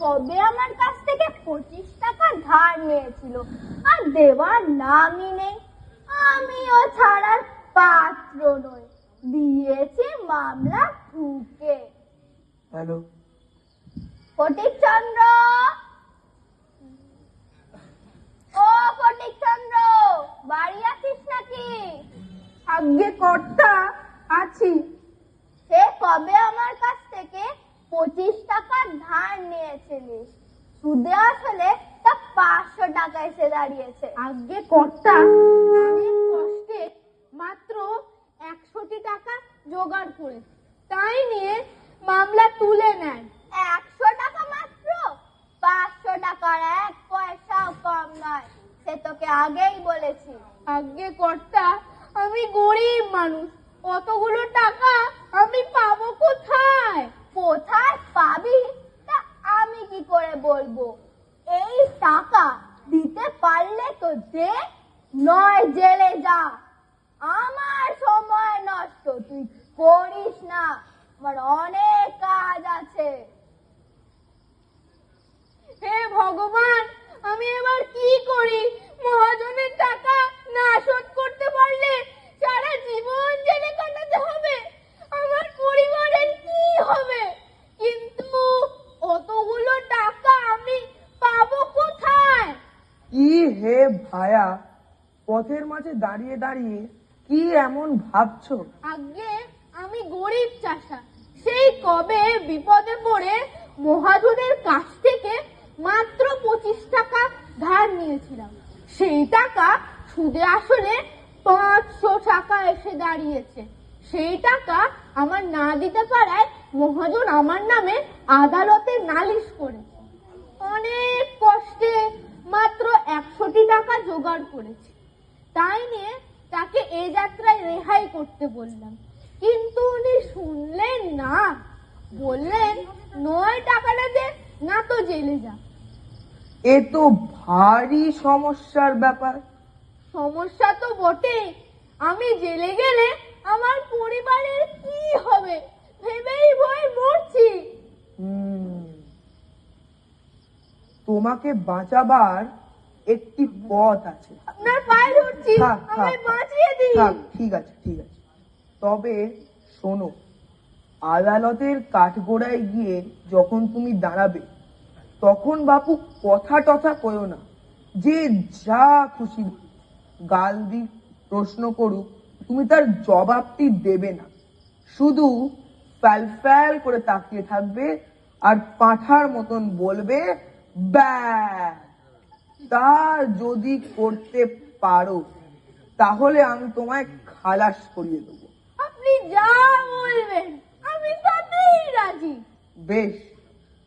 কবে আমার কাছ থেকে 25 টাকা ধার নিয়েছিল, আর দেওয়ার নামই নেই। আমিও ছাড়ার পাত্র নই, দিয়েছি মামলা ঠুকে। হ্যালো, ফটিকচন্দ্র, ও ফটিকচন্দ্র, বাড়ি আছিস নাকি? আজ্ঞে কর্তা, আছি। সে কবে আমার কাছ থেকে 25 টাকা ধার নিয়েছিলিস? সুদে আসলে তা 500 টাকা এসে দাঁড়িয়েছে। আজ্ঞে কর্তা, অনেক কষ্টে মাত্র 100 টাকা জোগাড় করেছে, তাই নিয়ে মামলা তুলে নেন। 100 টাকা মাত্র? 500 টাকার 1 পয়সাও কম নয়, সে তোকে আগেই বলেছি। আজ্ঞে কর্তা, আমি গরিব মানুষ, অতগুলো টাকা আমি পাবো কোথায়? কোথায় পাবি তা আমি কি করে বলবো? এই টাকা দিতে পারলে তো দে, নয় জেলে যা। আমার সময় নষ্ট তুই করিস না, আমার অনেক কাজ আছে। হে ভগবান, আমি এবার কি করি? মহাজনের টাকা না শোধ করতে পারলে সারা জীবন জেলে কাটাতে হবে, আমার পরিবারের কি হবে? কিন্তু অতগুলো টাকা আমি পাবো কোথায়? কি হে ভায়া, পথের মাঝে দাঁড়িয়ে দাঁড়িয়ে কি এমন ভাবছো? আগে আমি গরিব চাষা, সেই কবে বিপদে পড়ে মহাজনের কাছ থেকে মাত্র 25 টাকা ধার নিয়েছিলাম। সেই টাকা সুদে আসলে 500 টাকা এসে দাঁড়িয়েছে। সেই টাকা আমার না দিতে পারায় মহাজন আমার নামে আদালতে নালিশ করেছে। অনেক কষ্টে মাত্র 100 টাকা জোগাড় করেছি, তাই নিয়ে তাকে এই যাত্রায় রেহাই করতে বললাম, কিন্তু উনি শুনলেন না। বললেন, নয় টাকাটা দে, না তো জেলে যা। এ তো ভারী সমস্যার ব্যাপার। সমস্যা তো বটে, আমি জেলে গেলে আমার পরিবারের কি হবে ভেবেই ভয় মরছি। তোমাকে বাঁচাবার একটি পথ আছে। আপনার পায়ে ধরছি, থাক, আমায় থাক, বাঁচিয়ে দিন। থাক, ঠিক আছে, ঠিক আছে। তবে শোনো, আদালতের কাঠগোড়ায় গিয়ে যখন তুমি দাঁড়াবে, তখন বাপু কথা টথা কয়ো না। যে যা খুশি গাল দি প্রশ্ন করুক, তুমি তার জবাবটি দেবে না, শুধু ফ্যাল ফ্যাল করে তাকিয়ে থাকবে আর পাঁঠার মতন বলবে ব্যাস। তা যদি করতে পারো তাহলে আমি তোমায় খালাস করিয়ে দেবো। আপনি যা বলবেন আমি তাতেই রাজি। বেশ,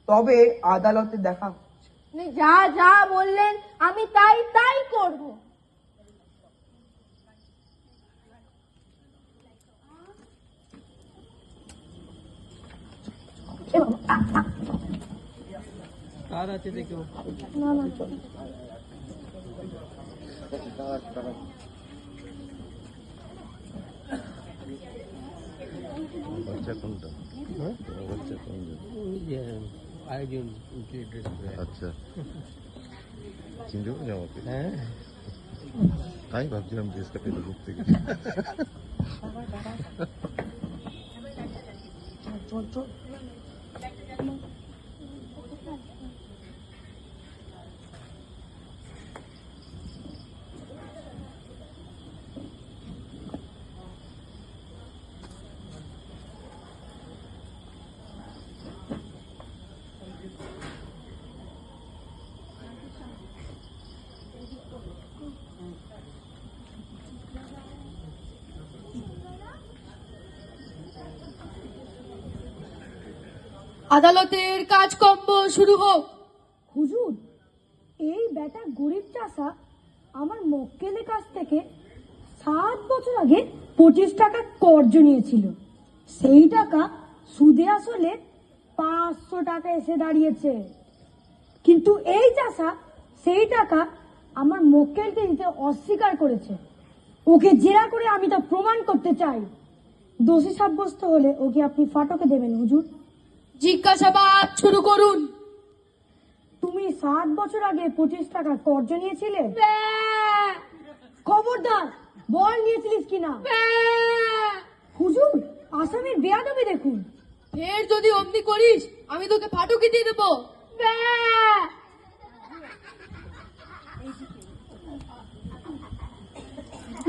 তবে আদালতে দেখা হচ্ছে। আপনি যা যা বললেন আমি তাই তাই করব। কার আছে দেখো। না না, বাচ্চা কোনটা? বাচ্চা কোনটা? ওই যে আয়োজন আচ্ছা, চিনতে পারি আমাকে? হ্যাঁ, তাই ভাবছিলাম ড্রেসটা পেলে ঘুরতে গেছি। আদালতের কাজকর্ম শুরু হোক। হুজুর, এই বেটা গরিব চাষা আমার মক্কেলের কাছ থেকে 7 বছর আগে 25 টাকা কর্জ নিয়েছিল। সেই টাকা সুদে আসলে 500 টাকা এসে দাঁড়িয়েছে। কিন্তু এই চাষা সেই টাকা আমার মক্কেলকে দিতে অস্বীকার করেছে। ওকে জেরা করে আমি তা প্রমাণ করতে চাই। দোষী সাব্যস্ত হলে ওকে আপনি ফাটকে দেবেন হুজুর। জিজ্ঞাসাবাদ শুরু করুন। 7 বছর আগে 25 টাকা কর্জ নিয়েছিলে? খবরদার, বল নিয়েছিলিস কিনা? হুজুর, আসামির বেয়াদবি দেখুন। ফের যদি অমনি করিস আমি তোকে ফাটুকি দিয়ে দেবো।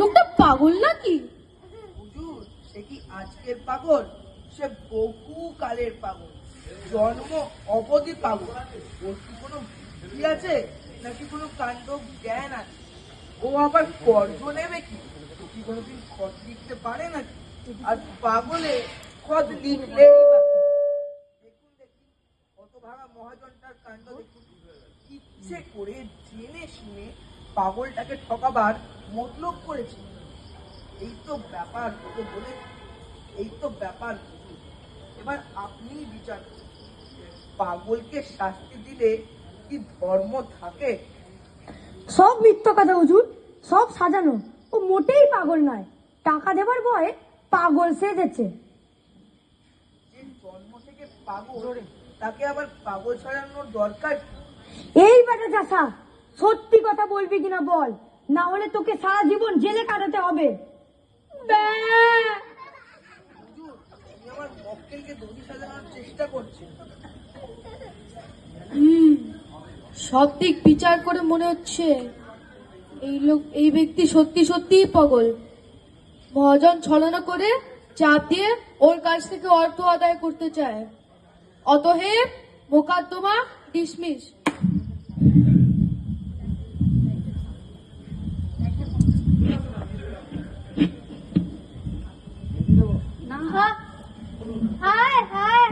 লোকটা পাগল নাকি? হুজুর, সে কি আজকের পাগল? সে বহু কালের পাগল, জন্ম অবধি পাগল। ওর কি কোনো বুদ্ধি আছে নাকি কোনো কাণ্ড জ্ঞান আছে? ও আবার কর্জ নেবে কি? ও কি কোনোদিন খত লিখতে পারে নাকি? আর পাগলে খত লিখলেই বা কি? দেখুন দেখুন, কত ভাঙা মহাজনটার কাণ্ড দেখুন। ইচ্ছে করে জেনে শুনে পাগলটাকে ঠকাবার মতলব করেছে। এই তো ব্যাপার, তোকে বলে, এই তো ব্যাপার। এবার আপনিই বিচার করুন, পাগলকে শাস্তি দিলে কি ধর্ম থাকে? সব মিথ্যা কথা হুজুর, সব সাজানো। ও মোটেই পাগল নয়, টাকা দেবার ভয়ে পাগল সেজেছে। যে জন্ম থেকে পাগল, তাকে আবার পাগল সাজানোর দরকার কি? এই বেটা চাষা, সত্যি কথা বলবি কিনা বল, না হলে তোকে সারা জীবন জেলে কাটাতে হবে। হুজুর, আপনি আমার মক্কেলকে দড়ি সাজানোর চেষ্টা করছেন। সব দিক বিচার করে মনে হচ্ছে এই ব্যক্তি সত্যি সত্যিই পাগল। মহাজন ছলনা করে চাপ দিয়ে ওর কাছ থেকে অর্থ আদায় করতে চায়। অতএব মোকদ্দমা ডিসমিস। হায় হায়